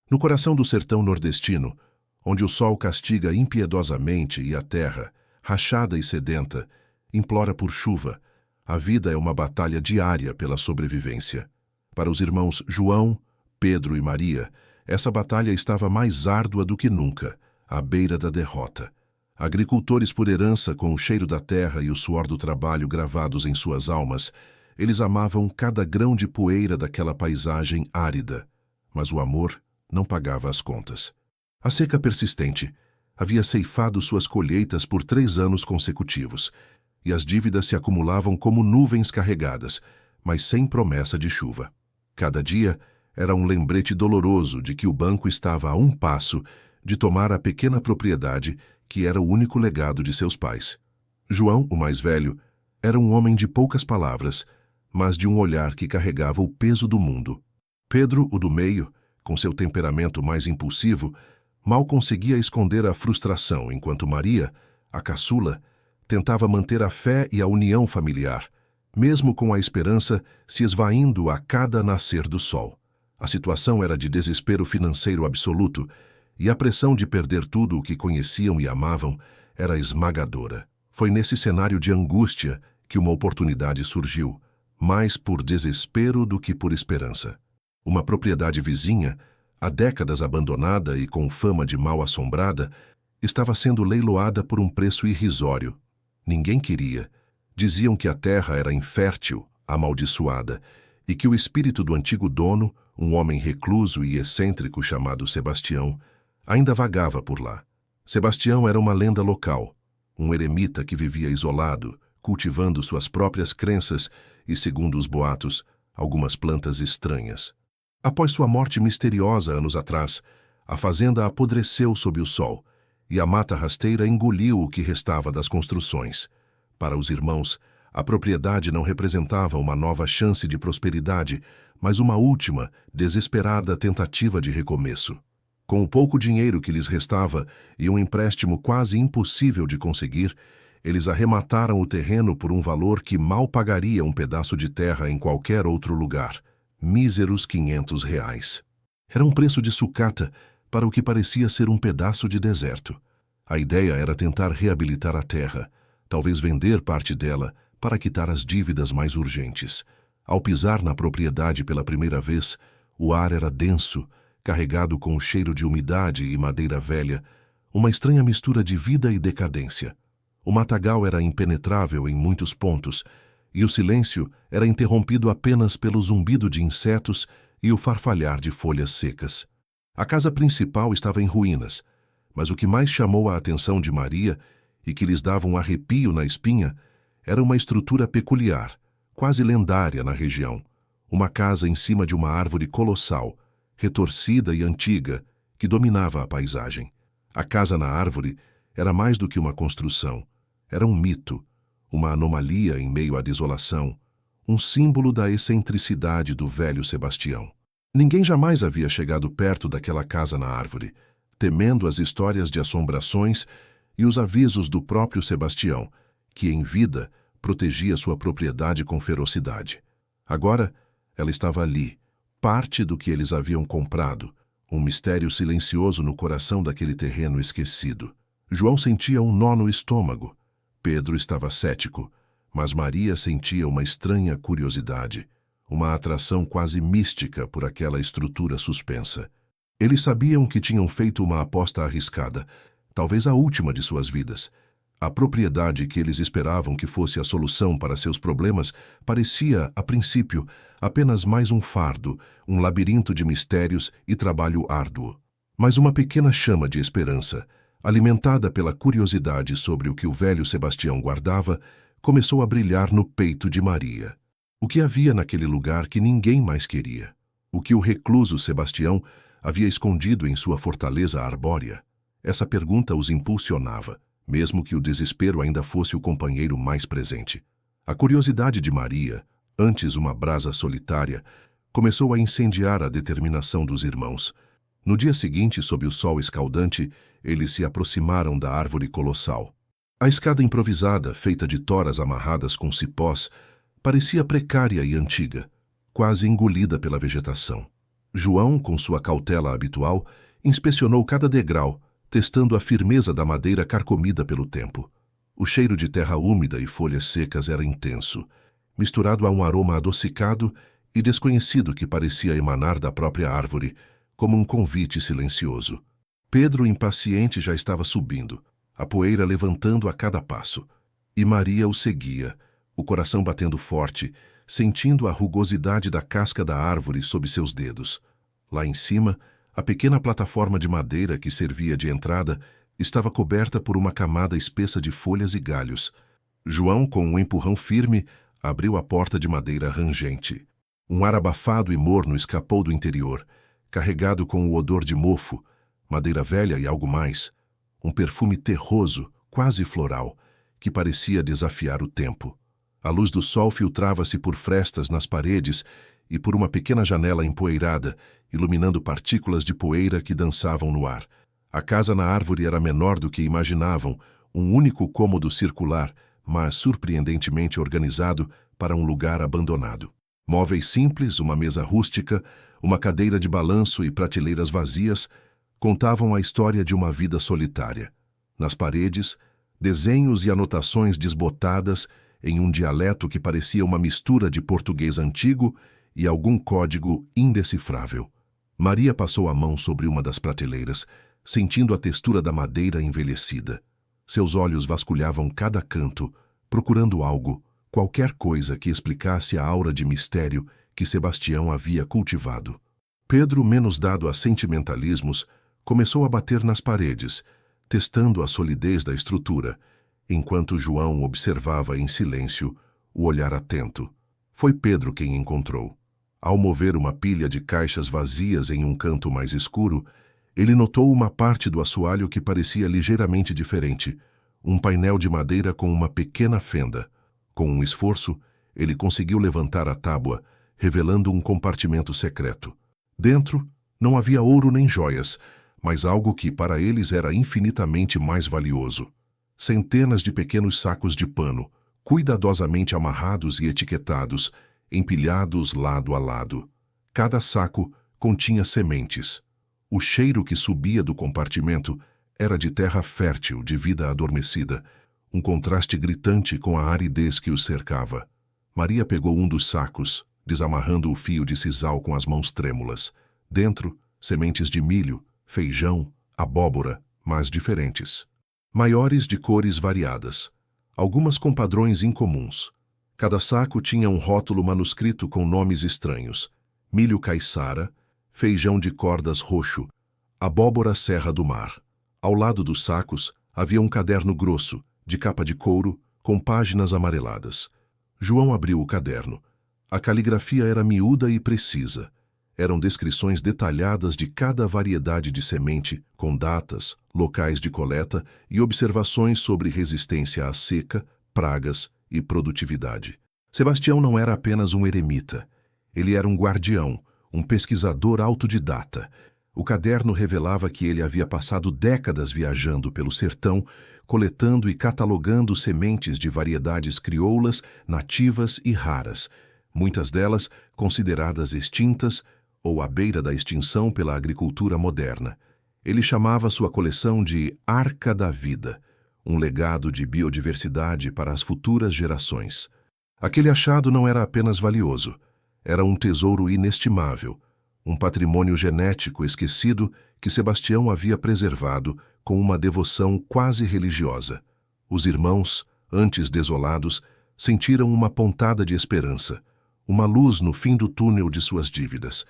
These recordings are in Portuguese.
No coração do sertão nordestino, onde o sol castiga impiedosamente e a terra, rachada e sedenta, implora por chuva, a vida é uma batalha diária pela sobrevivência. Para os irmãos João, Pedro e Maria, essa batalha estava mais árdua do que nunca, à beira da derrota. Agricultores por herança, com o cheiro da terra e o suor do trabalho gravados em suas almas, eles amavam cada grão de poeira daquela paisagem árida. Mas o amor não pagava as contas. A seca persistente havia ceifado suas colheitas por 3 anos consecutivos, e as dívidas se acumulavam como nuvens carregadas, mas sem promessa de chuva. Cada dia era um lembrete doloroso de que o banco estava a um passo de tomar a pequena propriedade que era o único legado de seus pais. João, o mais velho, era um homem de poucas palavras, mas de um olhar que carregava o peso do mundo. Pedro, o do meio, com seu temperamento mais impulsivo, mal conseguia esconder a frustração, enquanto Maria, a caçula, tentava manter a fé e a união familiar, mesmo com a esperança se esvaindo a cada nascer do sol. A situação era de desespero financeiro absoluto, e a pressão de perder tudo o que conheciam e amavam era esmagadora. Foi nesse cenário de angústia que uma oportunidade surgiu, mais por desespero do que por esperança. Uma propriedade vizinha, há décadas abandonada e com fama de mal assombrada, estava sendo leiloada por um preço irrisório. Ninguém queria. Diziam que a terra era infértil, amaldiçoada, e que o espírito do antigo dono, um homem recluso e excêntrico chamado Sebastião, ainda vagava por lá. Sebastião era uma lenda local, um eremita que vivia isolado, cultivando suas próprias crenças e, segundo os boatos, algumas plantas estranhas. Após sua morte misteriosa anos atrás, a fazenda apodreceu sob o sol, e a mata rasteira engoliu o que restava das construções. Para os irmãos, a propriedade não representava uma nova chance de prosperidade, mas uma última, desesperada tentativa de recomeço. Com o pouco dinheiro que lhes restava e um empréstimo quase impossível de conseguir, eles arremataram o terreno por um valor que mal pagaria um pedaço de terra em qualquer outro lugar. Míseros R$ 500. Era um preço de sucata para o que parecia ser um pedaço de deserto. A ideia era tentar reabilitar a terra, talvez vender parte dela para quitar as dívidas mais urgentes. Ao pisar na propriedade pela primeira vez, o ar era denso, carregado com o cheiro de umidade e madeira velha, uma estranha mistura de vida e decadência. O matagal era impenetrável em muitos pontos, e o silêncio era interrompido apenas pelo zumbido de insetos e o farfalhar de folhas secas. A casa principal estava em ruínas, mas o que mais chamou a atenção de Maria e que lhes dava um arrepio na espinha era uma estrutura peculiar, quase lendária na região, uma casa em cima de uma árvore colossal, retorcida e antiga, que dominava a paisagem. A casa na árvore era mais do que uma construção, era um mito, uma anomalia em meio à desolação, um símbolo da excentricidade do velho Sebastião. Ninguém jamais havia chegado perto daquela casa na árvore, temendo as histórias de assombrações e os avisos do próprio Sebastião, que em vida protegia sua propriedade com ferocidade. Agora, ela estava ali, parte do que eles haviam comprado, um mistério silencioso no coração daquele terreno esquecido. João sentia um nó no estômago. Pedro estava cético, mas Maria sentia uma estranha curiosidade, uma atração quase mística por aquela estrutura suspensa. Eles sabiam que tinham feito uma aposta arriscada, talvez a última de suas vidas. A propriedade que eles esperavam que fosse a solução para seus problemas parecia, a princípio, apenas mais um fardo, um labirinto de mistérios e trabalho árduo. Mas uma pequena chama de esperança, alimentada pela curiosidade sobre o que o velho Sebastião guardava, começou a brilhar no peito de Maria. O que havia naquele lugar que ninguém mais queria? O que o recluso Sebastião havia escondido em sua fortaleza arbórea? Essa pergunta os impulsionava, mesmo que o desespero ainda fosse o companheiro mais presente. A curiosidade de Maria, antes uma brasa solitária, começou a incendiar a determinação dos irmãos. No dia seguinte, sob o sol escaldante, eles se aproximaram da árvore colossal. A escada improvisada, feita de toras amarradas com cipós, parecia precária e antiga, quase engolida pela vegetação. João, com sua cautela habitual, inspecionou cada degrau, testando a firmeza da madeira carcomida pelo tempo. O cheiro de terra úmida e folhas secas era intenso, misturado a um aroma adocicado e desconhecido que parecia emanar da própria árvore, como um convite silencioso. Pedro, impaciente, já estava subindo, a poeira levantando a cada passo. E Maria o seguia, o coração batendo forte, sentindo a rugosidade da casca da árvore sob seus dedos. Lá em cima, a pequena plataforma de madeira que servia de entrada estava coberta por uma camada espessa de folhas e galhos. João, com um empurrão firme, abriu a porta de madeira rangente. Um ar abafado e morno escapou do interior, carregado com o odor de mofo, madeira velha e algo mais, um perfume terroso, quase floral, que parecia desafiar o tempo. A luz do sol filtrava-se por frestas nas paredes e por uma pequena janela empoeirada, iluminando partículas de poeira que dançavam no ar. A casa na árvore era menor do que imaginavam, um único cômodo circular, mas surpreendentemente organizado para um lugar abandonado. Móveis simples, uma mesa rústica, uma cadeira de balanço e prateleiras vazias contavam a história de uma vida solitária. Nas paredes, desenhos e anotações desbotadas em um dialeto que parecia uma mistura de português antigo e algum código indecifrável. Maria passou a mão sobre uma das prateleiras, sentindo a textura da madeira envelhecida. Seus olhos vasculhavam cada canto, procurando algo, qualquer coisa que explicasse a aura de mistério que Sebastião havia cultivado. Pedro, menos dado a sentimentalismos, começou a bater nas paredes, testando a solidez da estrutura, enquanto João observava em silêncio, o olhar atento. Foi Pedro quem encontrou. Ao mover uma pilha de caixas vazias em um canto mais escuro, ele notou uma parte do assoalho que parecia ligeiramente diferente, um painel de madeira com uma pequena fenda. Com um esforço, ele conseguiu levantar a tábua, revelando um compartimento secreto. Dentro, não havia ouro nem joias, mas algo que para eles era infinitamente mais valioso. Centenas de pequenos sacos de pano, cuidadosamente amarrados e etiquetados, empilhados lado a lado. Cada saco continha sementes. O cheiro que subia do compartimento era de terra fértil, de vida adormecida, um contraste gritante com a aridez que os cercava. Maria pegou um dos sacos, desamarrando o fio de sisal com as mãos trêmulas. Dentro, sementes de milho, feijão, abóbora, mas diferentes. Maiores de cores variadas, algumas com padrões incomuns. Cada saco tinha um rótulo manuscrito com nomes estranhos: milho caiçara, feijão de cordas roxo, abóbora serra do mar. Ao lado dos sacos havia um caderno grosso, de capa de couro, com páginas amareladas. João abriu o caderno. A caligrafia era miúda e precisa. Eram descrições detalhadas de cada variedade de semente, com datas, locais de coleta e observações sobre resistência à seca, pragas e produtividade. Sebastião não era apenas um eremita. Ele era um guardião, um pesquisador autodidata. O caderno revelava que ele havia passado décadas viajando pelo sertão, coletando e catalogando sementes de variedades crioulas, nativas e raras, muitas delas consideradas extintas ou à beira da extinção pela agricultura moderna. Ele chamava sua coleção de Arca da Vida, um legado de biodiversidade para as futuras gerações. Aquele achado não era apenas valioso, era um tesouro inestimável, um patrimônio genético esquecido que Sebastião havia preservado com uma devoção quase religiosa. Os irmãos, antes desolados, sentiram uma pontada de esperança, uma luz no fim do túnel de suas dívidas.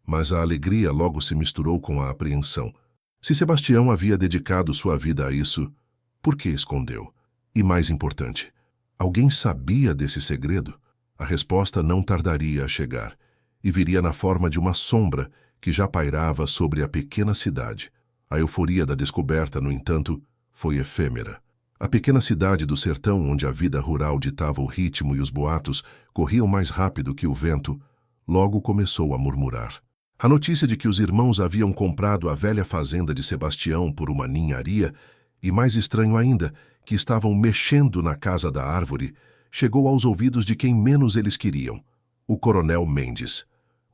Mas a alegria logo se misturou com a apreensão. Se Sebastião havia dedicado sua vida a isso, por que escondeu? E mais importante, alguém sabia desse segredo? A resposta não tardaria a chegar, e viria na forma de uma sombra que já pairava sobre a pequena cidade. A euforia da descoberta, no entanto, foi efêmera. A pequena cidade do sertão, onde a vida rural ditava o ritmo e os boatos corriam mais rápido que o vento, logo começou a murmurar. A notícia de que os irmãos haviam comprado a velha fazenda de Sebastião por uma ninharia, e mais estranho ainda, que estavam mexendo na casa da árvore, chegou aos ouvidos de quem menos eles queriam, o coronel Mendes.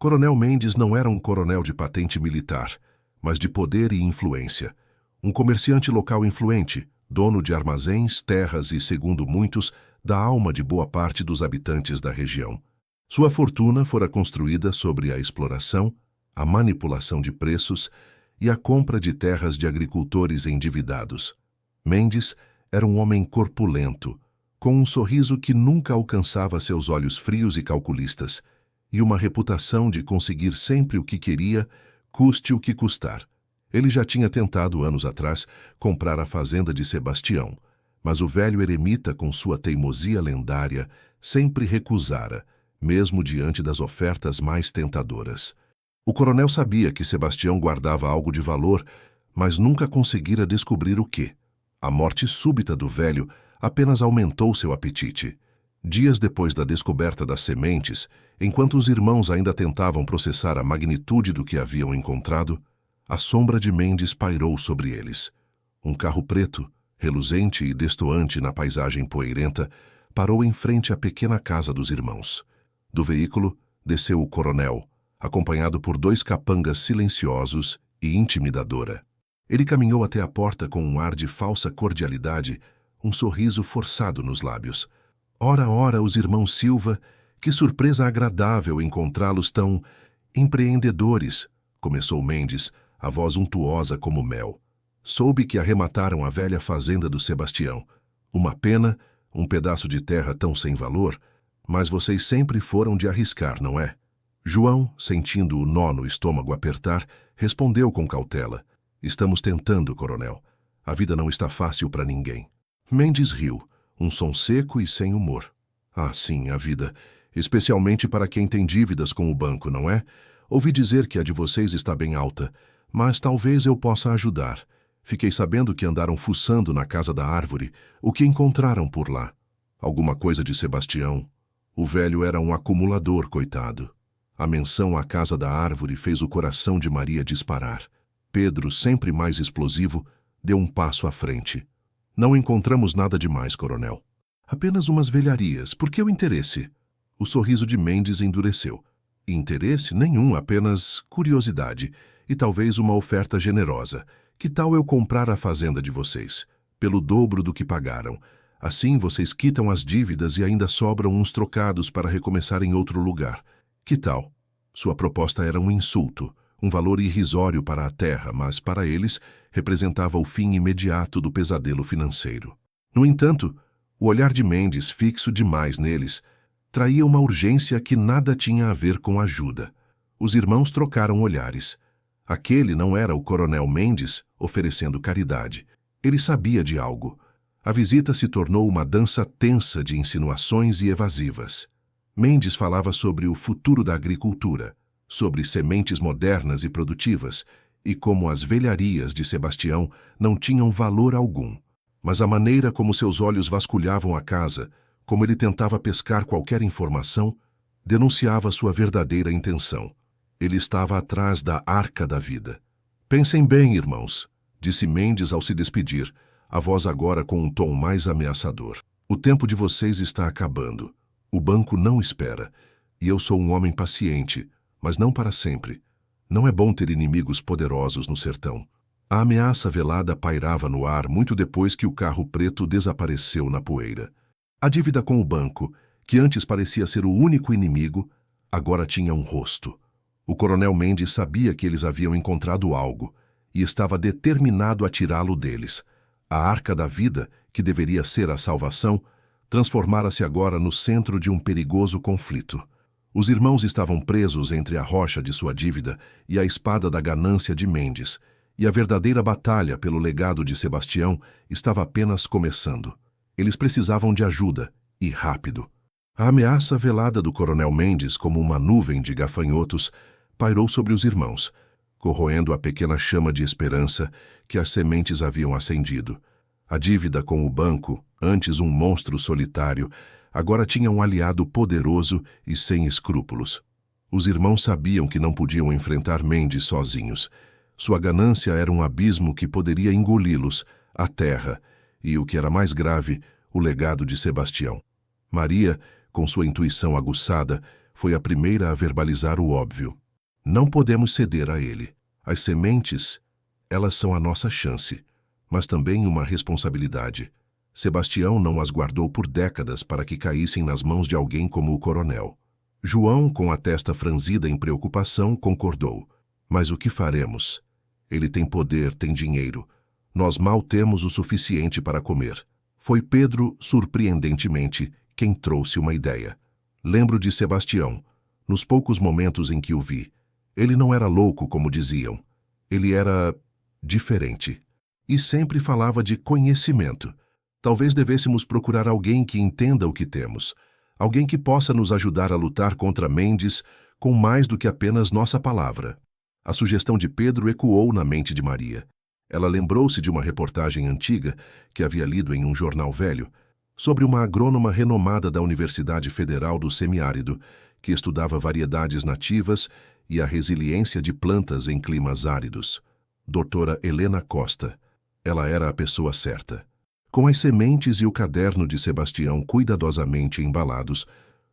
Coronel Mendes não era um coronel de patente militar, mas de poder e influência. Um comerciante local influente, dono de armazéns, terras e, segundo muitos, da alma de boa parte dos habitantes da região. Sua fortuna fora construída sobre a exploração, a manipulação de preços e a compra de terras de agricultores endividados. Mendes era um homem corpulento, com um sorriso que nunca alcançava seus olhos frios e calculistas, e uma reputação de conseguir sempre o que queria, custe o que custar. Ele já tinha tentado, anos atrás, comprar a fazenda de Sebastião, mas o velho eremita, com sua teimosia lendária, sempre recusara, mesmo diante das ofertas mais tentadoras. O coronel sabia que Sebastião guardava algo de valor, mas nunca conseguira descobrir o quê. A morte súbita do velho apenas aumentou seu apetite. Dias depois da descoberta das sementes, enquanto os irmãos ainda tentavam processar a magnitude do que haviam encontrado, a sombra de Mendes pairou sobre eles. Um carro preto, reluzente e destoante na paisagem poeirenta, parou em frente à pequena casa dos irmãos. Do veículo, desceu o coronel, acompanhado por 2 capangas silenciosos e intimidadora. Ele caminhou até a porta com um ar de falsa cordialidade, um sorriso forçado nos lábios. Ora, ora, os irmãos Silva, que surpresa agradável encontrá-los tão empreendedores, começou Mendes, a voz untuosa como mel. Soube que arremataram a velha fazenda do Sebastião. Uma pena, um pedaço de terra tão sem valor, mas vocês sempre foram de arriscar, não é? João, sentindo o nó no estômago apertar, respondeu com cautela. Estamos tentando, coronel. A vida não está fácil para ninguém. Mendes riu, um som seco e sem humor. Ah, sim, a vida. Especialmente para quem tem dívidas com o banco, não é? Ouvi dizer que a de vocês está bem alta, mas talvez eu possa ajudar. Fiquei sabendo que andaram fuçando na casa da árvore. O que encontraram por lá? Alguma coisa de Sebastião. O velho era um acumulador, coitado. A menção à casa da árvore fez o coração de Maria disparar. Pedro, sempre mais explosivo, deu um passo à frente. Não encontramos nada demais, coronel. Apenas umas velharias. Por que o interesse? O sorriso de Mendes endureceu. Interesse nenhum, apenas curiosidade. E talvez uma oferta generosa. Que tal eu comprar a fazenda de vocês? Pelo dobro do que pagaram. Assim vocês quitam as dívidas e ainda sobram uns trocados para recomeçar em outro lugar. Que tal? Sua proposta era um insulto, um valor irrisório para a terra, mas para eles representava o fim imediato do pesadelo financeiro. No entanto, o olhar de Mendes, fixo demais neles, traía uma urgência que nada tinha a ver com ajuda. Os irmãos trocaram olhares. Aquele não era o coronel Mendes oferecendo caridade. Ele sabia de algo. A visita se tornou uma dança tensa de insinuações e evasivas. Mendes falava sobre o futuro da agricultura, sobre sementes modernas e produtivas, e como as velharias de Sebastião não tinham valor algum. Mas a maneira como seus olhos vasculhavam a casa, como ele tentava pescar qualquer informação, denunciava sua verdadeira intenção. Ele estava atrás da arca da vida. Pensem bem, irmãos, disse Mendes ao se despedir, a voz agora com um tom mais ameaçador. O tempo de vocês está acabando. O banco não espera, e eu sou um homem paciente, mas não para sempre. Não é bom ter inimigos poderosos no sertão. A ameaça velada pairava no ar muito depois que o carro preto desapareceu na poeira. A dívida com o banco, que antes parecia ser o único inimigo, agora tinha um rosto. O coronel Mendes sabia que eles haviam encontrado algo, e estava determinado a tirá-lo deles. A arca da vida, que deveria ser a salvação, transformara-se agora no centro de um perigoso conflito. Os irmãos estavam presos entre a rocha de sua dívida e a espada da ganância de Mendes, e a verdadeira batalha pelo legado de Sebastião estava apenas começando. Eles precisavam de ajuda, e rápido. A ameaça velada do coronel Mendes, como uma nuvem de gafanhotos, pairou sobre os irmãos, corroendo a pequena chama de esperança que as sementes haviam acendido. A dívida com o banco, antes um monstro solitário, agora tinha um aliado poderoso e sem escrúpulos. Os irmãos sabiam que não podiam enfrentar Mendes sozinhos. Sua ganância era um abismo que poderia engoli-los, a terra, e, o que era mais grave, o legado de Sebastião. Maria, com sua intuição aguçada, foi a primeira a verbalizar o óbvio. Não podemos ceder a ele. As sementes, elas são a nossa chance, mas também uma responsabilidade. Sebastião não as guardou por décadas para que caíssem nas mãos de alguém como o coronel. João, com a testa franzida em preocupação, concordou. Mas o que faremos? Ele tem poder, tem dinheiro. Nós mal temos o suficiente para comer. Foi Pedro, surpreendentemente, quem trouxe uma ideia. Lembro de Sebastião, nos poucos momentos em que o vi. Ele não era louco, como diziam. Ele era diferente. E sempre falava de conhecimento. Talvez devêssemos procurar alguém que entenda o que temos. Alguém que possa nos ajudar a lutar contra Mendes com mais do que apenas nossa palavra. A sugestão de Pedro ecoou na mente de Maria. Ela lembrou-se de uma reportagem antiga que havia lido em um jornal velho sobre uma agrônoma renomada da Universidade Federal do Semiárido que estudava variedades nativas e a resiliência de plantas em climas áridos. Doutora Helena Costa. Ela era a pessoa certa. Com as sementes e o caderno de Sebastião cuidadosamente embalados,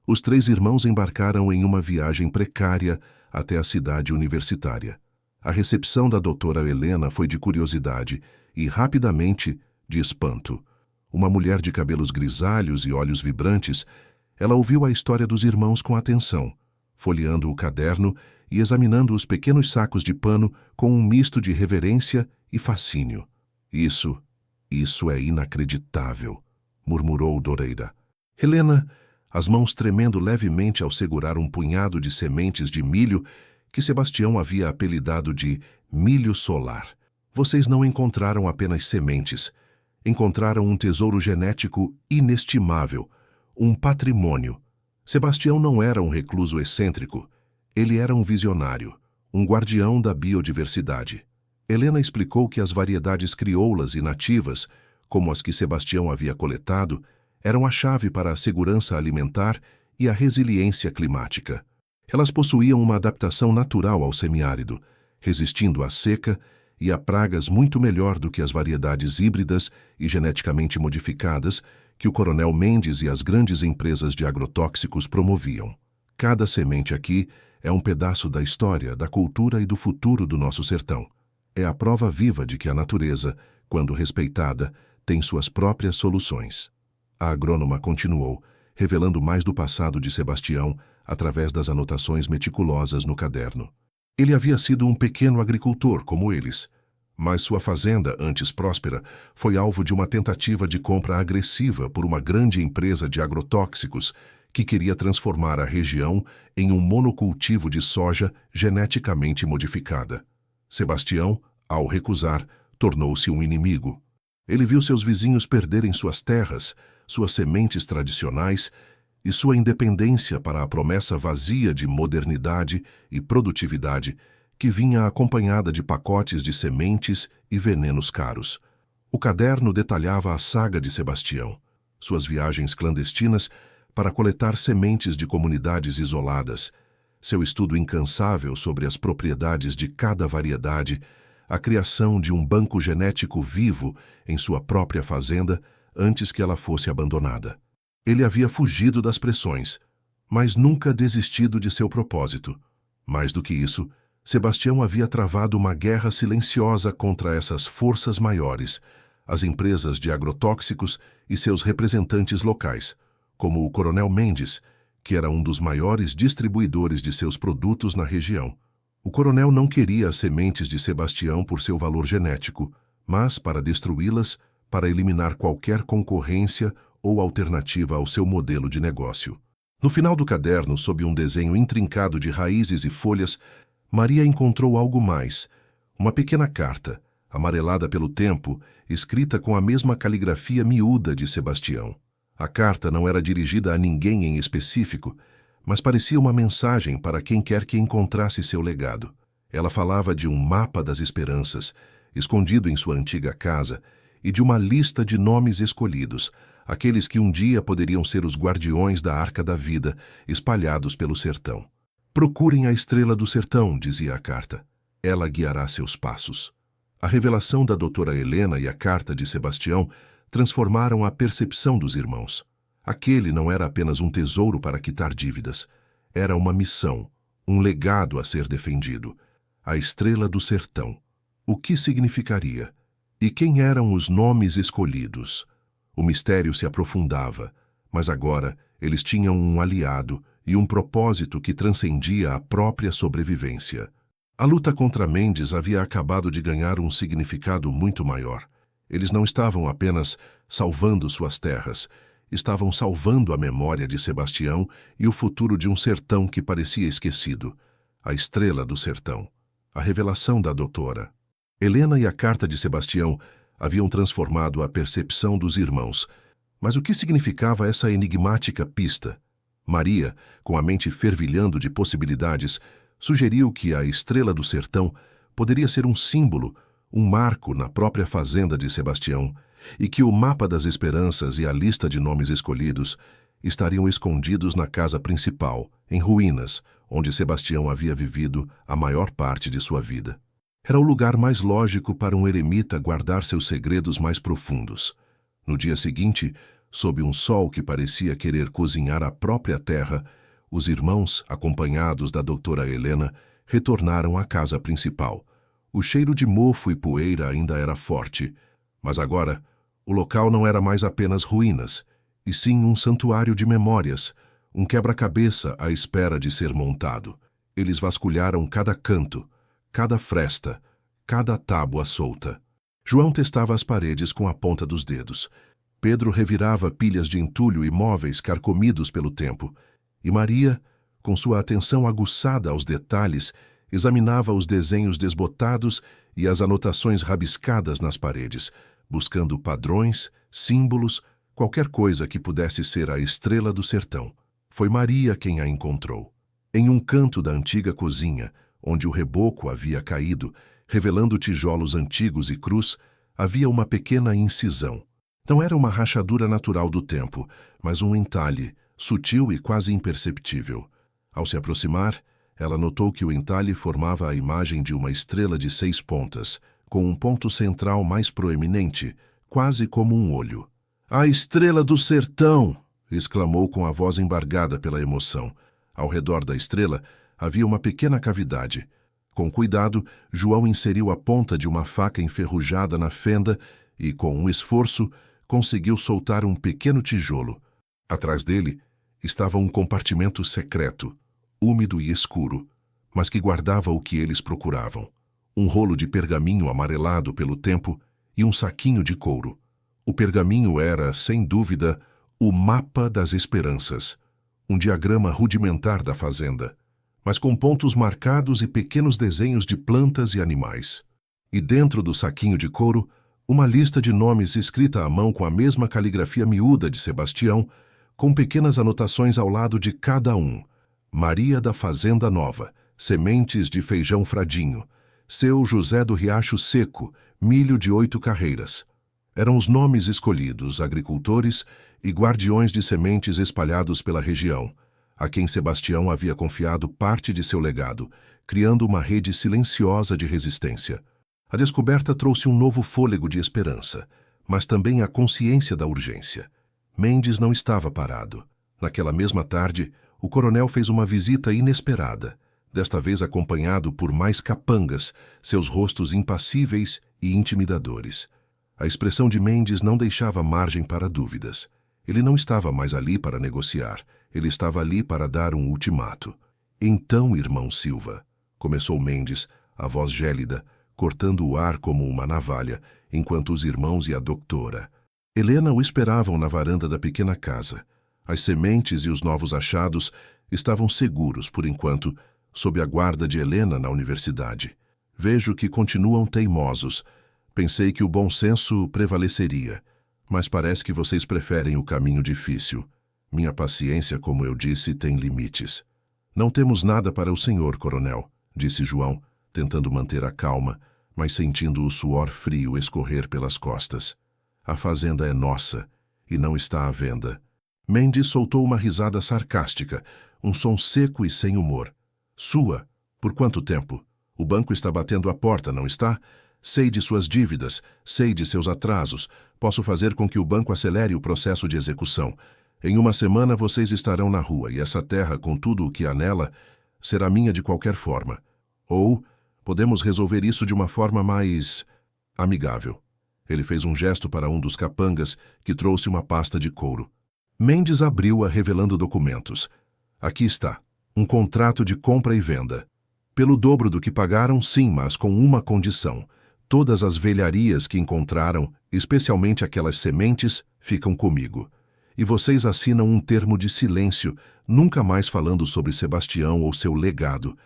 os 3 irmãos embarcaram em uma viagem precária até a cidade universitária. A recepção da doutora Helena foi de curiosidade e, rapidamente, de espanto. Uma mulher de cabelos grisalhos e olhos vibrantes, ela ouviu a história dos irmãos com atenção, folheando o caderno e examinando os pequenos sacos de pano com um misto de reverência e fascínio. Isso é inacreditável, murmurou Doreira. Helena, as mãos tremendo levemente ao segurar um punhado de sementes de milho que Sebastião havia apelidado de milho solar. Vocês não encontraram apenas sementes. Encontraram um tesouro genético inestimável, um patrimônio. Sebastião não era um recluso excêntrico. Ele era um visionário, um guardião da biodiversidade. Helena explicou que as variedades crioulas e nativas, como as que Sebastião havia coletado, eram a chave para a segurança alimentar e a resiliência climática. Elas possuíam uma adaptação natural ao semiárido, resistindo à seca e a pragas muito melhor do que as variedades híbridas e geneticamente modificadas que o coronel Mendes e as grandes empresas de agrotóxicos promoviam. Cada semente aqui é um pedaço da história, da cultura e do futuro do nosso sertão. É a prova viva de que a natureza, quando respeitada, tem suas próprias soluções. A agrônoma continuou, revelando mais do passado de Sebastião através das anotações meticulosas no caderno. Ele havia sido um pequeno agricultor como eles, mas sua fazenda, antes próspera, foi alvo de uma tentativa de compra agressiva por uma grande empresa de agrotóxicos que queria transformar a região em um monocultivo de soja geneticamente modificada. Sebastião, ao recusar, tornou-se um inimigo. Ele viu seus vizinhos perderem suas terras, suas sementes tradicionais e sua independência para a promessa vazia de modernidade e produtividade que vinha acompanhada de pacotes de sementes e venenos caros. O caderno detalhava a saga de Sebastião, suas viagens clandestinas para coletar sementes de comunidades isoladas, seu estudo incansável sobre as propriedades de cada variedade, a criação de um banco genético vivo em sua própria fazenda antes que ela fosse abandonada. Ele havia fugido das pressões, mas nunca desistido de seu propósito. Mais do que isso, Sebastião havia travado uma guerra silenciosa contra essas forças maiores, as empresas de agrotóxicos e seus representantes locais, como o coronel Mendes, que era um dos maiores distribuidores de seus produtos na região. O coronel não queria as sementes de Sebastião por seu valor genético, mas para destruí-las, para eliminar qualquer concorrência ou alternativa ao seu modelo de negócio. No final do caderno, sob um desenho intrincado de raízes e folhas, Maria encontrou algo mais, uma pequena carta, amarelada pelo tempo, escrita com a mesma caligrafia miúda de Sebastião. A carta não era dirigida a ninguém em específico, mas parecia uma mensagem para quem quer que encontrasse seu legado. Ela falava de um mapa das esperanças, escondido em sua antiga casa, e de uma lista de nomes escolhidos, aqueles que um dia poderiam ser os guardiões da Arca da Vida, espalhados pelo sertão. Procurem a estrela do sertão, dizia a carta. Ela guiará seus passos. A revelação da doutora Helena e a carta de Sebastião transformaram a percepção dos irmãos. Aquele não era apenas um tesouro para quitar dívidas. Era uma missão, um legado a ser defendido. A Estrela do Sertão. O que significaria? E quem eram os nomes escolhidos? O mistério se aprofundava, mas agora eles tinham um aliado e um propósito que transcendia a própria sobrevivência. A luta contra Mendes havia acabado de ganhar um significado muito maior. Eles não estavam apenas salvando suas terras, estavam salvando a memória de Sebastião e o futuro de um sertão que parecia esquecido. A Estrela do Sertão. A revelação da doutora. Helena e a carta de Sebastião haviam transformado a percepção dos irmãos. Mas o que significava essa enigmática pista? Maria, com a mente fervilhando de possibilidades, sugeriu que a Estrela do Sertão poderia ser um símbolo, um marco na própria fazenda de Sebastião, e que o mapa das esperanças e a lista de nomes escolhidos estariam escondidos na casa principal, em ruínas, onde Sebastião havia vivido a maior parte de sua vida. Era o lugar mais lógico para um eremita guardar seus segredos mais profundos. No dia seguinte, sob um sol que parecia querer cozinhar a própria terra, os irmãos, acompanhados da doutora Helena, retornaram à casa principal. O cheiro de mofo e poeira ainda era forte, mas agora o local não era mais apenas ruínas, e sim um santuário de memórias, um quebra-cabeça à espera de ser montado. Eles vasculharam cada canto, cada fresta, cada tábua solta. João testava as paredes com a ponta dos dedos. Pedro revirava pilhas de entulho e móveis carcomidos pelo tempo. E Maria, com sua atenção aguçada aos detalhes, examinava os desenhos desbotados e as anotações rabiscadas nas paredes, buscando padrões, símbolos, qualquer coisa que pudesse ser a Estrela do Sertão. Foi Maria quem a encontrou. Em um canto da antiga cozinha, onde o reboco havia caído, revelando tijolos antigos e crus, havia uma pequena incisão. Não era uma rachadura natural do tempo, mas um entalhe, sutil e quase imperceptível. Ao se aproximar, ela notou que o entalhe formava a imagem de uma estrela de 6 pontas, com um ponto central mais proeminente, quase como um olho. "A Estrela do Sertão!" exclamou com a voz embargada pela emoção. Ao redor da estrela havia uma pequena cavidade. Com cuidado, João inseriu a ponta de uma faca enferrujada na fenda e, com um esforço, conseguiu soltar um pequeno tijolo. Atrás dele estava um compartimento secreto, úmido e escuro, mas que guardava o que eles procuravam. Um rolo de pergaminho amarelado pelo tempo e um saquinho de couro. O pergaminho era, sem dúvida, o mapa das esperanças, um diagrama rudimentar da fazenda, mas com pontos marcados e pequenos desenhos de plantas e animais. E dentro do saquinho de couro, uma lista de nomes escrita à mão com a mesma caligrafia miúda de Sebastião, com pequenas anotações ao lado de cada um. Maria da Fazenda Nova, sementes de feijão fradinho. Seu José do Riacho Seco, milho de 8 carreiras. Eram os nomes escolhidos, agricultores e guardiões de sementes espalhados pela região, a quem Sebastião havia confiado parte de seu legado, criando uma rede silenciosa de resistência. A descoberta trouxe um novo fôlego de esperança, mas também a consciência da urgência. Mendes não estava parado. Naquela mesma tarde, o coronel fez uma visita inesperada, desta vez acompanhado por mais capangas, seus rostos impassíveis e intimidadores. A expressão de Mendes não deixava margem para dúvidas. Ele não estava mais ali para negociar, ele estava ali para dar um ultimato. "Então, irmão Silva", começou Mendes, a voz gélida, cortando o ar como uma navalha, enquanto os irmãos e a doutora Helena o esperavam na varanda da pequena casa. As sementes e os novos achados estavam seguros, por enquanto, sob a guarda de Helena na universidade. "Vejo que continuam teimosos. Pensei que o bom senso prevaleceria, mas parece que vocês preferem o caminho difícil. Minha paciência, como eu disse, tem limites." "Não temos nada para o senhor, coronel", disse João, tentando manter a calma, mas sentindo o suor frio escorrer pelas costas. "A fazenda é nossa e não está à venda." Mendes soltou uma risada sarcástica, um som seco e sem humor. "Sua? Por quanto tempo? O banco está batendo à porta, não está? Sei de suas dívidas, sei de seus atrasos. Posso fazer com que o banco acelere o processo de execução. Em uma semana vocês estarão na rua, e essa terra, com tudo o que há nela, será minha de qualquer forma. Ou podemos resolver isso de uma forma mais amigável. Ele fez um gesto para um dos capangas, que trouxe uma pasta de couro. Mendes abriu-a, revelando documentos. Aqui está, um contrato de compra e venda. Pelo dobro do que pagaram, sim, mas com uma condição. Todas as velharias que encontraram, especialmente aquelas sementes, ficam comigo. E vocês assinam um termo de silêncio, nunca mais falando sobre Sebastião ou seu legado.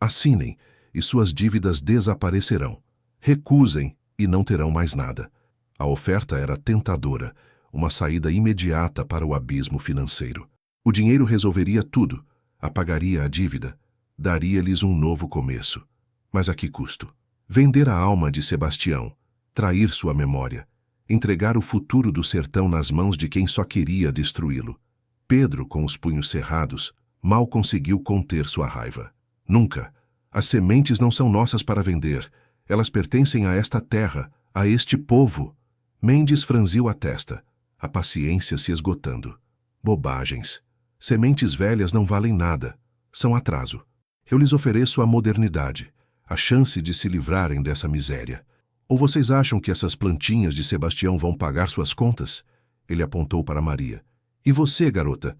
Assinem, e suas dívidas desaparecerão. Recusem, e não terão mais nada. A oferta era tentadora, uma saída imediata para o abismo financeiro. O dinheiro resolveria tudo, apagaria a dívida, daria-lhes um novo começo. Mas a que custo? Vender a alma de Sebastião, trair sua memória, entregar o futuro do sertão nas mãos de quem só queria destruí-lo. Pedro, com os punhos cerrados, mal conseguiu conter sua raiva. Nunca. As sementes não são nossas para vender. Elas pertencem a esta terra, a este povo. Mendes franziu a testa, a paciência se esgotando. Bobagens. Sementes velhas não valem nada. São atraso. Eu lhes ofereço a modernidade, a chance de se livrarem dessa miséria. Ou vocês acham que essas plantinhas de Sebastião vão pagar suas contas? Ele apontou para Maria. E você, garota,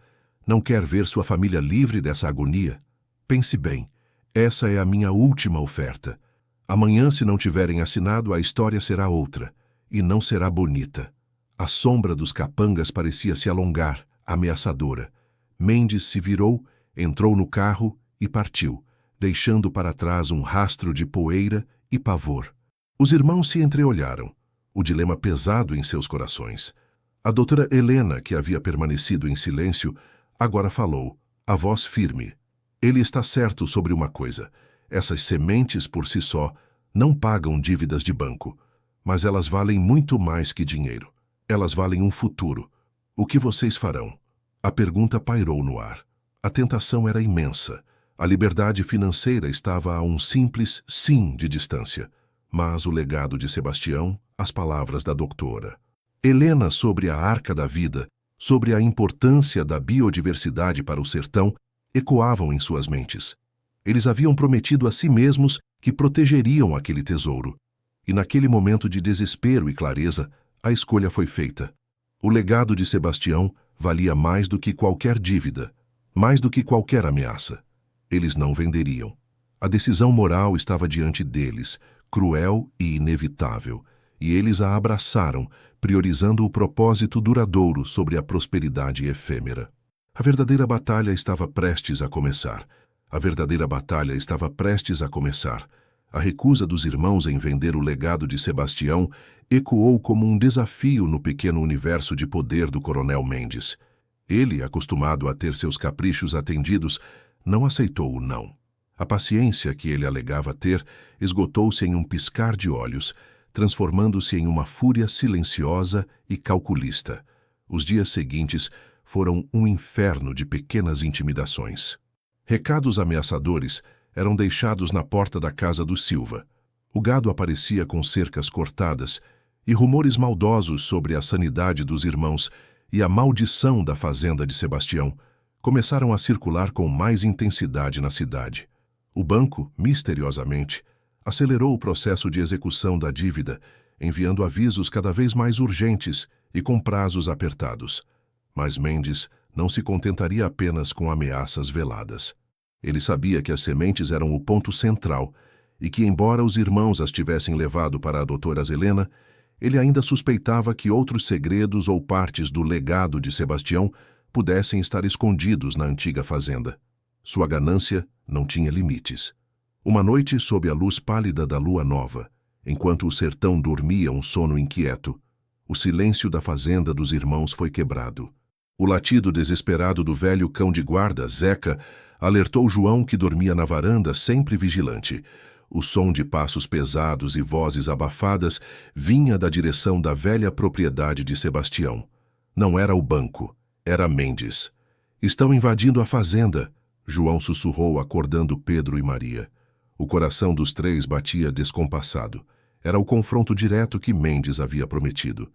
não quer ver sua família livre dessa agonia? Pense bem, essa é a minha última oferta. Amanhã, se não tiverem assinado, a história será outra, e não será bonita. A sombra dos capangas parecia se alongar, ameaçadora. Mendes se virou, entrou no carro e partiu, deixando para trás um rastro de poeira e pavor. Os irmãos se entreolharam, o dilema pesado em seus corações. A doutora Helena, que havia permanecido em silêncio, agora falou, a voz firme. Ele está certo sobre uma coisa. Essas sementes por si só não pagam dívidas de banco, mas elas valem muito mais que dinheiro. Elas valem um futuro. O que vocês farão? A pergunta pairou no ar. A tentação era imensa. A liberdade financeira estava a um simples sim de distância. Mas o legado de Sebastião, as palavras da doutora. Helena sobre a arca da vida, sobre a importância da biodiversidade para o sertão, ecoavam em suas mentes. Eles haviam prometido a si mesmos que protegeriam aquele tesouro. E naquele momento de desespero e clareza, a escolha foi feita. O legado de Sebastião valia mais do que qualquer dívida, mais do que qualquer ameaça. Eles não venderiam. A decisão moral estava diante deles, cruel e inevitável, e eles a abraçaram, priorizando o propósito duradouro sobre a prosperidade efêmera. A verdadeira batalha estava prestes a começar. A verdadeira batalha estava prestes a começar. A recusa dos irmãos em vender o legado de Sebastião ecoou como um desafio no pequeno universo de poder do coronel Mendes. Ele, acostumado a ter seus caprichos atendidos, não aceitou o não. A paciência que ele alegava ter esgotou-se em um piscar de olhos, transformando-se em uma fúria silenciosa e calculista. Os dias seguintes foram um inferno de pequenas intimidações. Recados ameaçadores eram deixados na porta da casa do Silva. O gado aparecia com cercas cortadas e rumores maldosos sobre a sanidade dos irmãos e a maldição da fazenda de Sebastião começaram a circular com mais intensidade na cidade. O banco, misteriosamente, acelerou o processo de execução da dívida, enviando avisos cada vez mais urgentes e com prazos apertados. Mas Mendes não se contentaria apenas com ameaças veladas. Ele sabia que as sementes eram o ponto central e que, embora os irmãos as tivessem levado para a doutora Helena, ele ainda suspeitava que outros segredos ou partes do legado de Sebastião pudessem estar escondidos na antiga fazenda. Sua ganância não tinha limites. Uma noite, sob a luz pálida da lua nova, enquanto o sertão dormia um sono inquieto, o silêncio da fazenda dos irmãos foi quebrado. O latido desesperado do velho cão de guarda, Zeca, alertou João, que dormia na varanda, sempre vigilante. O som de passos pesados e vozes abafadas vinha da direção da velha propriedade de Sebastião. Não era o banco, era Mendes. Estão invadindo a fazenda, João sussurrou, acordando Pedro e Maria. O coração dos três batia descompassado. Era o confronto direto que Mendes havia prometido.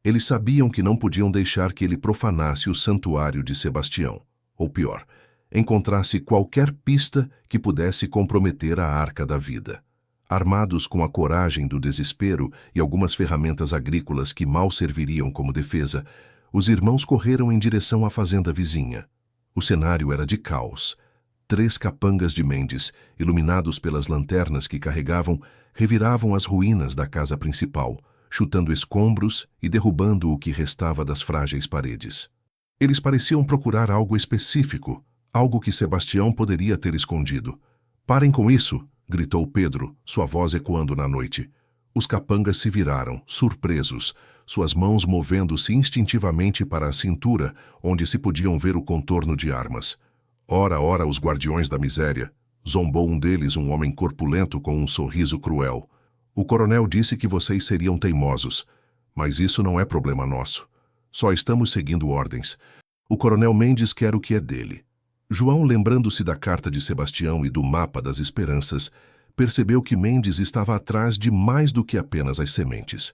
Eles sabiam que não podiam deixar que ele profanasse o santuário de Sebastião, ou pior, encontrasse qualquer pista que pudesse comprometer a Arca da Vida. Armados com a coragem do desespero e algumas ferramentas agrícolas que mal serviriam como defesa, os irmãos correram em direção à fazenda vizinha. O cenário era de caos. 3 capangas de Mendes, iluminados pelas lanternas que carregavam, reviravam as ruínas da casa principal, chutando escombros e derrubando o que restava das frágeis paredes. Eles pareciam procurar algo específico, algo que Sebastião poderia ter escondido. "Parem com isso!" gritou Pedro, sua voz ecoando na noite. Os capangas se viraram, surpresos, suas mãos movendo-se instintivamente para a cintura, onde se podiam ver o contorno de armas. "Ora, ora, os guardiões da miséria!" zombou um deles, um homem corpulento com um sorriso cruel. "O coronel disse que vocês seriam teimosos, mas isso não é problema nosso. Só estamos seguindo ordens. O coronel Mendes quer o que é dele." João, lembrando-se da carta de Sebastião e do mapa das esperanças, percebeu que Mendes estava atrás de mais do que apenas as sementes.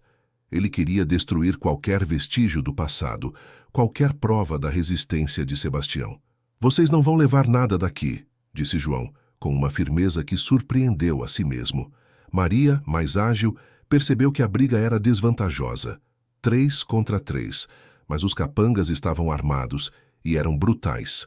Ele queria destruir qualquer vestígio do passado, qualquer prova da resistência de Sebastião. "Vocês não vão levar nada daqui", disse João, com uma firmeza que surpreendeu a si mesmo. Maria, mais ágil, percebeu que a briga era desvantajosa. 3 contra 3, mas os capangas estavam armados e eram brutais.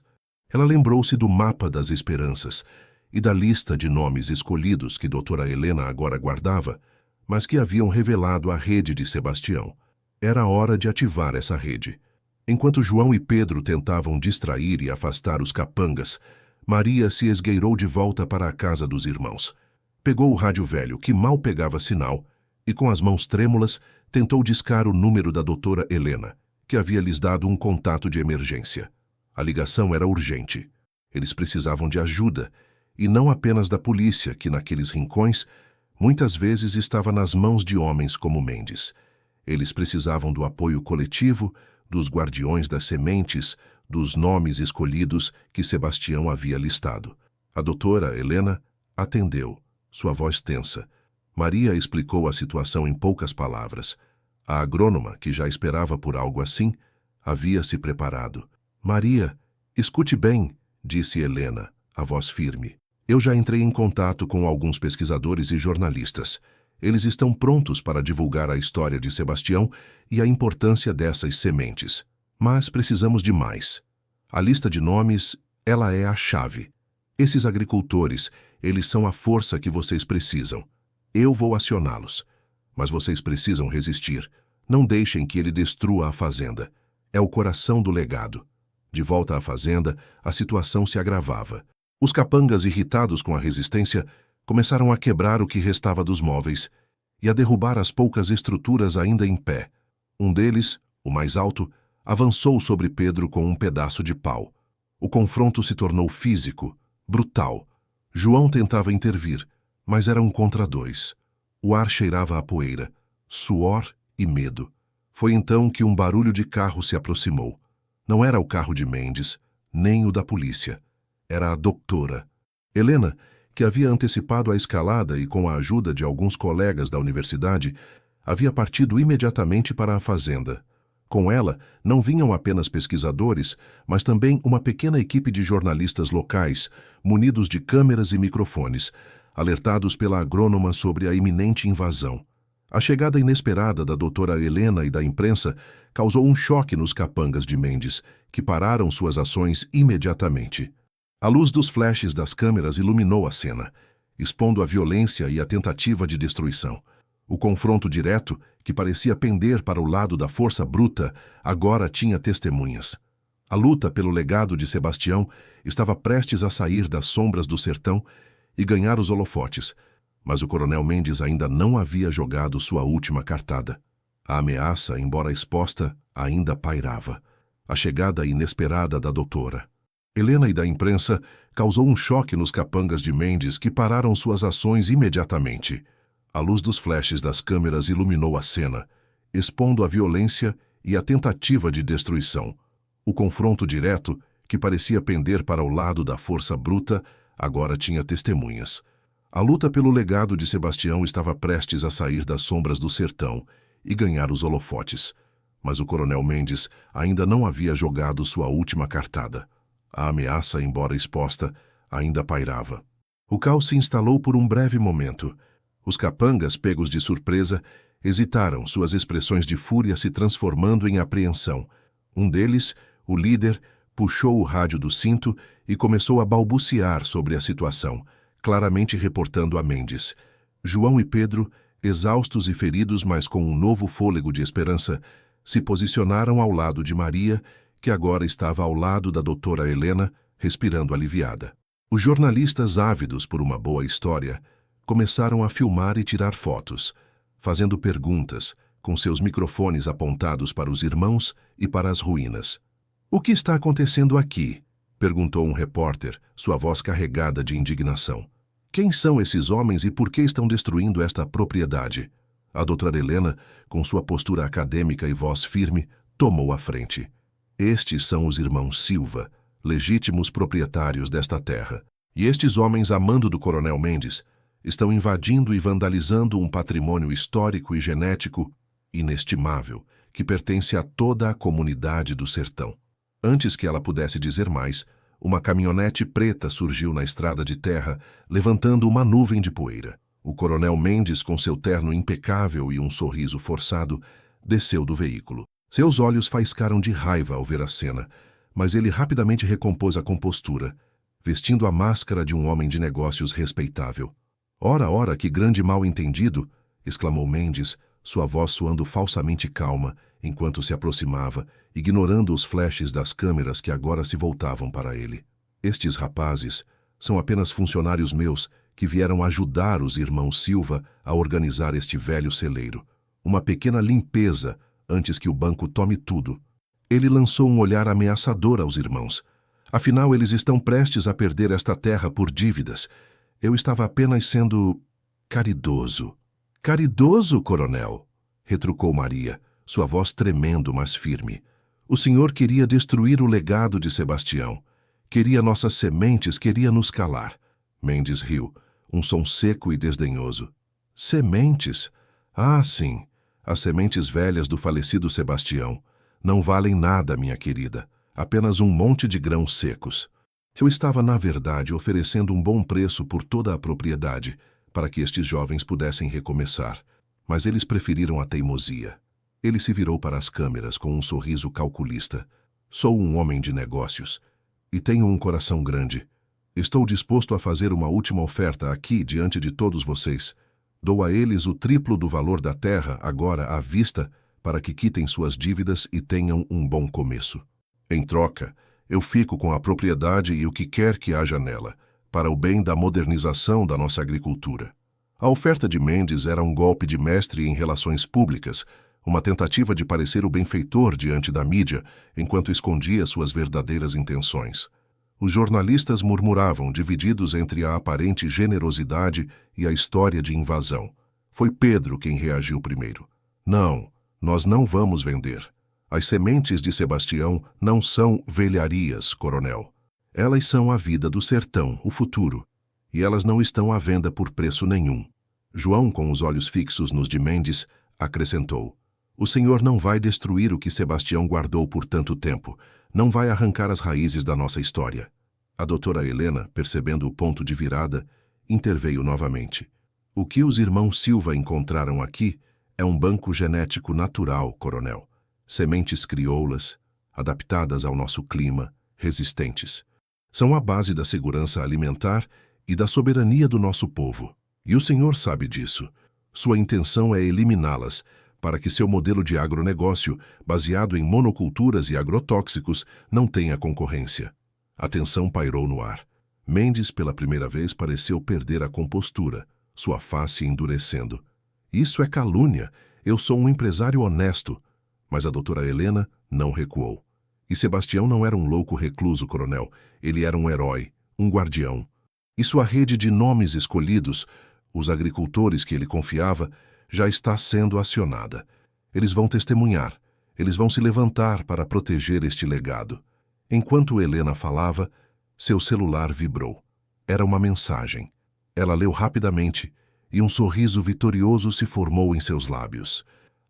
Ela lembrou-se do mapa das esperanças e da lista de nomes escolhidos que doutora Helena agora guardava, mas que haviam revelado a rede de Sebastião. Era hora de ativar essa rede. Enquanto João e Pedro tentavam distrair e afastar os capangas, Maria se esgueirou de volta para a casa dos irmãos. Pegou o rádio velho, que mal pegava sinal, e com as mãos trêmulas tentou discar o número da doutora Helena, que havia lhes dado um contato de emergência. A ligação era urgente. Eles precisavam de ajuda, e não apenas da polícia, que naqueles rincões muitas vezes estava nas mãos de homens como Mendes. Eles precisavam do apoio coletivo, dos guardiões das sementes, dos nomes escolhidos que Sebastião havia listado. A doutora Helena atendeu, sua voz tensa. Maria explicou a situação em poucas palavras. A agrônoma, que já esperava por algo assim, havia se preparado. "Maria, escute bem", disse Helena, a voz firme. "Eu já entrei em contato com alguns pesquisadores e jornalistas. Eles estão prontos para divulgar a história de Sebastião e a importância dessas sementes. Mas precisamos de mais. A lista de nomes, ela é a chave. Esses agricultores, eles são a força que vocês precisam. Eu vou acioná-los. Mas vocês precisam resistir. Não deixem que ele destrua a fazenda. É o coração do legado." De volta à fazenda, a situação se agravava. Os capangas, irritados com a resistência, começaram a quebrar o que restava dos móveis e a derrubar as poucas estruturas ainda em pé. Um deles, o mais alto, avançou sobre Pedro com um pedaço de pau. O confronto se tornou físico, brutal. João tentava intervir, mas era 1 contra 2. O ar cheirava a poeira, suor e medo. Foi então que um barulho de carro se aproximou. Não era o carro de Mendes, nem o da polícia. Era a doutora. Helena, que havia antecipado a escalada e com a ajuda de alguns colegas da universidade, havia partido imediatamente para a fazenda. Com ela, não vinham apenas pesquisadores, mas também uma pequena equipe de jornalistas locais, munidos de câmeras e microfones, alertados pela agrônoma sobre a iminente invasão. A chegada inesperada da doutora Helena e da imprensa causou um choque nos capangas de Mendes, que pararam suas ações imediatamente. A luz dos flashes das câmeras iluminou a cena, expondo a violência e a tentativa de destruição. O confronto direto, que parecia pender para o lado da força bruta, agora tinha testemunhas. A luta pelo legado de Sebastião estava prestes a sair das sombras do sertão e ganhar os holofotes, mas o coronel Mendes ainda não havia jogado sua última cartada. A ameaça, embora exposta, ainda pairava. A chegada inesperada da doutora Helena e da imprensa causou um choque nos capangas de Mendes, que pararam suas ações imediatamente. A luz dos flashes das câmeras iluminou a cena, expondo a violência e a tentativa de destruição. O confronto direto, que parecia pender para o lado da força bruta, agora tinha testemunhas. A luta pelo legado de Sebastião estava prestes a sair das sombras do sertão e ganhar os holofotes. Mas o coronel Mendes ainda não havia jogado sua última cartada. A ameaça, embora exposta, ainda pairava. O caos se instalou por um breve momento. Os capangas, pegos de surpresa, hesitaram, suas expressões de fúria se transformando em apreensão. Um deles, o líder, puxou o rádio do cinto e começou a balbuciar sobre a situação, claramente reportando a Mendes. João e Pedro, exaustos e feridos, mas com um novo fôlego de esperança, se posicionaram ao lado de Maria, que agora estava ao lado da doutora Helena, respirando aliviada. Os jornalistas, ávidos por uma boa história, começaram a filmar e tirar fotos, fazendo perguntas, com seus microfones apontados para os irmãos e para as ruínas. "O que está acontecendo aqui?" perguntou um repórter, sua voz carregada de indignação. "Quem são esses homens e por que estão destruindo esta propriedade?" A doutora Helena, com sua postura acadêmica e voz firme, tomou a frente. "Estes são os irmãos Silva, legítimos proprietários desta terra. E estes homens, a mando do coronel Mendes, estão invadindo e vandalizando um patrimônio histórico e genético inestimável, que pertence a toda a comunidade do sertão." Antes que ela pudesse dizer mais, uma caminhonete preta surgiu na estrada de terra, levantando uma nuvem de poeira. O coronel Mendes, com seu terno impecável e um sorriso forçado, desceu do veículo. Seus olhos faiscaram de raiva ao ver a cena, mas ele rapidamente recompôs a compostura, vestindo a máscara de um homem de negócios respeitável. "Ora, ora, que grande mal-entendido!" exclamou Mendes, sua voz soando falsamente calma, enquanto se aproximava, ignorando os flashes das câmeras que agora se voltavam para ele. "Estes rapazes são apenas funcionários meus que vieram ajudar os irmãos Silva a organizar este velho celeiro. Uma pequena limpeza antes que o banco tome tudo." Ele lançou um olhar ameaçador aos irmãos. "Afinal, eles estão prestes a perder esta terra por dívidas. Eu estava apenas sendo caridoso." "Caridoso, coronel?" retrucou Maria, sua voz tremendo, mas firme. "O senhor queria destruir o legado de Sebastião. Queria nossas sementes, queria nos calar." Mendes riu, um som seco e desdenhoso. "Sementes? Ah, sim. As sementes velhas do falecido Sebastião. Não valem nada, minha querida. Apenas um monte de grãos secos. Eu estava, na verdade, oferecendo um bom preço por toda a propriedade, para que estes jovens pudessem recomeçar. Mas eles preferiram a teimosia." Ele se virou para as câmeras com um sorriso calculista. "Sou um homem de negócios. E tenho um coração grande. Estou disposto a fazer uma última oferta aqui diante de todos vocês. Dou a eles o triplo do valor da terra, agora à vista, para que quitem suas dívidas e tenham um bom começo. Em troca, eu fico com a propriedade e o que quer que haja nela, para o bem da modernização da nossa agricultura." A oferta de Mendes era um golpe de mestre em relações públicas, uma tentativa de parecer o benfeitor diante da mídia, enquanto escondia suas verdadeiras intenções. Os jornalistas murmuravam, divididos entre a aparente generosidade e a história de invasão. Foi Pedro quem reagiu primeiro. "Não, nós não vamos vender. As sementes de Sebastião não são velharias, coronel. Elas são a vida do sertão, o futuro. E elas não estão à venda por preço nenhum." João, com os olhos fixos nos de Mendes, acrescentou: "O senhor não vai destruir o que Sebastião guardou por tanto tempo. Não vai arrancar as raízes da nossa história." A doutora Helena, percebendo o ponto de virada, interveio novamente. "O que os irmãos Silva encontraram aqui é um banco genético natural, coronel. Sementes crioulas, adaptadas ao nosso clima, resistentes. São a base da segurança alimentar e da soberania do nosso povo. E o senhor sabe disso. Sua intenção é eliminá-las, para que seu modelo de agronegócio, baseado em monoculturas e agrotóxicos, não tenha concorrência." A tensão pairou no ar. Mendes, pela primeira vez, pareceu perder a compostura, sua face endurecendo. "Isso é calúnia. Eu sou um empresário honesto." Mas a doutora Helena não recuou. "E Sebastião não era um louco recluso, coronel. Ele era um herói, um guardião. E sua rede de nomes escolhidos, os agricultores que ele confiava, já está sendo acionada. Eles vão testemunhar. Eles vão se levantar para proteger este legado." Enquanto Helena falava, seu celular vibrou. Era uma mensagem. Ela leu rapidamente e um sorriso vitorioso se formou em seus lábios.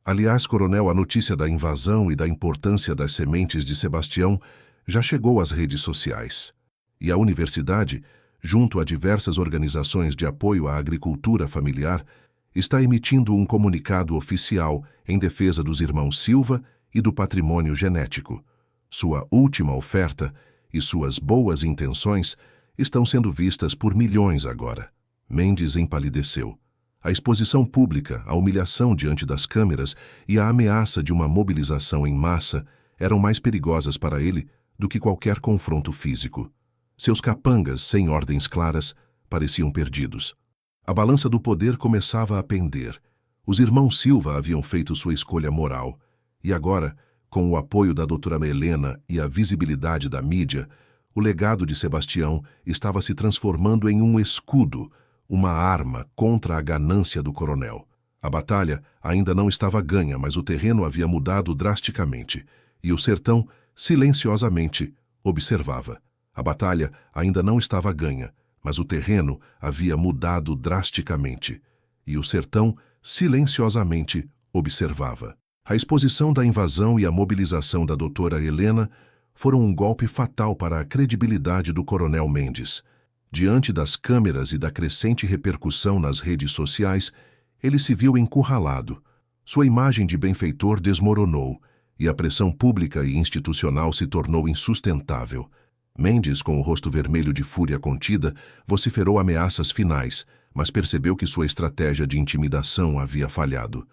Aliás, coronel, a notícia da invasão e da importância das sementes de Sebastião já chegou às redes sociais. E a universidade, junto a diversas organizações de apoio à agricultura familiar, está emitindo um comunicado oficial em defesa dos irmãos Silva e do patrimônio genético. Sua última oferta e suas boas intenções estão sendo vistas por milhões agora. Mendes empalideceu. A exposição pública, a humilhação diante das câmeras e a ameaça de uma mobilização em massa eram mais perigosas para ele do que qualquer confronto físico. Seus capangas, sem ordens claras, pareciam perdidos. A balança do poder começava a pender. Os irmãos Silva haviam feito sua escolha moral. E agora, com o apoio da doutora Helena e a visibilidade da mídia, o legado de Sebastião estava se transformando em um escudo, uma arma contra a ganância do coronel. A batalha ainda não estava ganha, mas o terreno havia mudado drasticamente, e o sertão, silenciosamente, observava. A batalha ainda não estava ganha, mas o terreno havia mudado drasticamente, e o sertão, silenciosamente, observava. A exposição da invasão e a mobilização da doutora Helena foram um golpe fatal para a credibilidade do coronel Mendes. Diante das câmeras e da crescente repercussão nas redes sociais, ele se viu encurralado. Sua imagem de benfeitor desmoronou, e a pressão pública e institucional se tornou insustentável. Mendes, com o rosto vermelho de fúria contida, vociferou ameaças finais, mas percebeu que sua estratégia de intimidação havia falhado.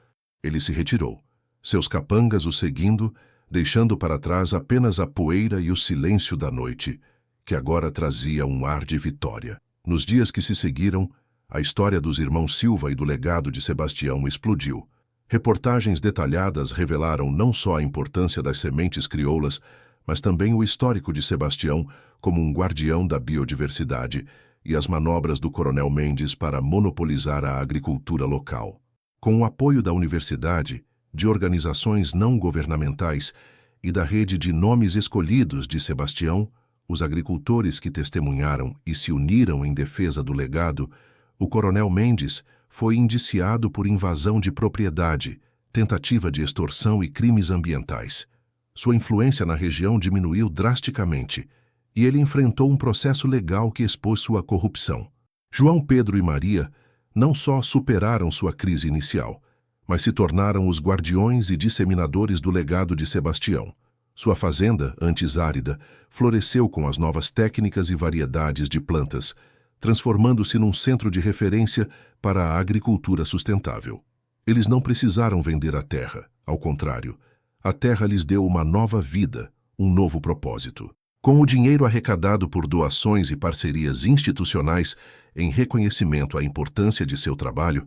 Ele se retirou, seus capangas o seguindo, deixando para trás apenas a poeira e o silêncio da noite, que agora trazia um ar de vitória. Nos dias que se seguiram, a história dos irmãos Silva e do legado de Sebastião explodiu. Reportagens detalhadas revelaram não só a importância das sementes crioulas, mas também o histórico de Sebastião como um guardião da biodiversidade e as manobras do coronel Mendes para monopolizar a agricultura local. Com o apoio da universidade, de organizações não governamentais e da rede de nomes escolhidos de Sebastião, os agricultores que testemunharam e se uniram em defesa do legado, o coronel Mendes foi indiciado por invasão de propriedade, tentativa de extorsão e crimes ambientais. Sua influência na região diminuiu drasticamente e ele enfrentou um processo legal que expôs sua corrupção. João Pedro e Maria não só superaram sua crise inicial, mas se tornaram os guardiões e disseminadores do legado de Sebastião. Sua fazenda, antes árida, floresceu com as novas técnicas e variedades de plantas, transformando-se num centro de referência para a agricultura sustentável. Eles não precisaram vender a terra, ao contrário, a terra lhes deu uma nova vida, um novo propósito. Com o dinheiro arrecadado por doações e parcerias institucionais em reconhecimento à importância de seu trabalho,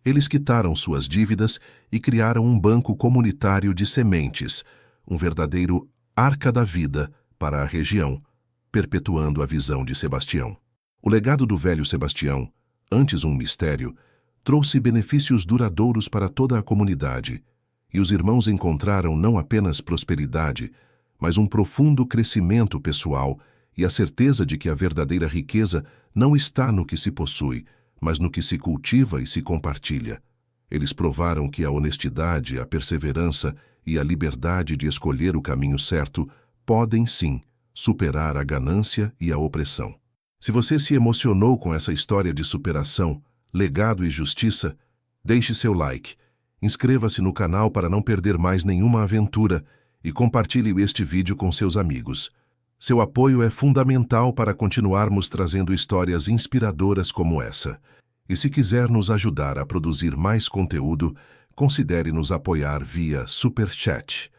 eles quitaram suas dívidas e criaram um banco comunitário de sementes, um verdadeiro arca da vida para a região, perpetuando a visão de Sebastião. O legado do velho Sebastião, antes um mistério, trouxe benefícios duradouros para toda a comunidade, e os irmãos encontraram não apenas prosperidade, mas um profundo crescimento pessoal e a certeza de que a verdadeira riqueza não está no que se possui, mas no que se cultiva e se compartilha. Eles provaram que a honestidade, a perseverança e a liberdade de escolher o caminho certo podem, sim, superar a ganância e a opressão. Se você se emocionou com essa história de superação, legado e justiça, deixe seu like, inscreva-se no canal para não perder mais nenhuma aventura e compartilhe este vídeo com seus amigos. Seu apoio é fundamental para continuarmos trazendo histórias inspiradoras como essa. E se quiser nos ajudar a produzir mais conteúdo, considere nos apoiar via Super Chat.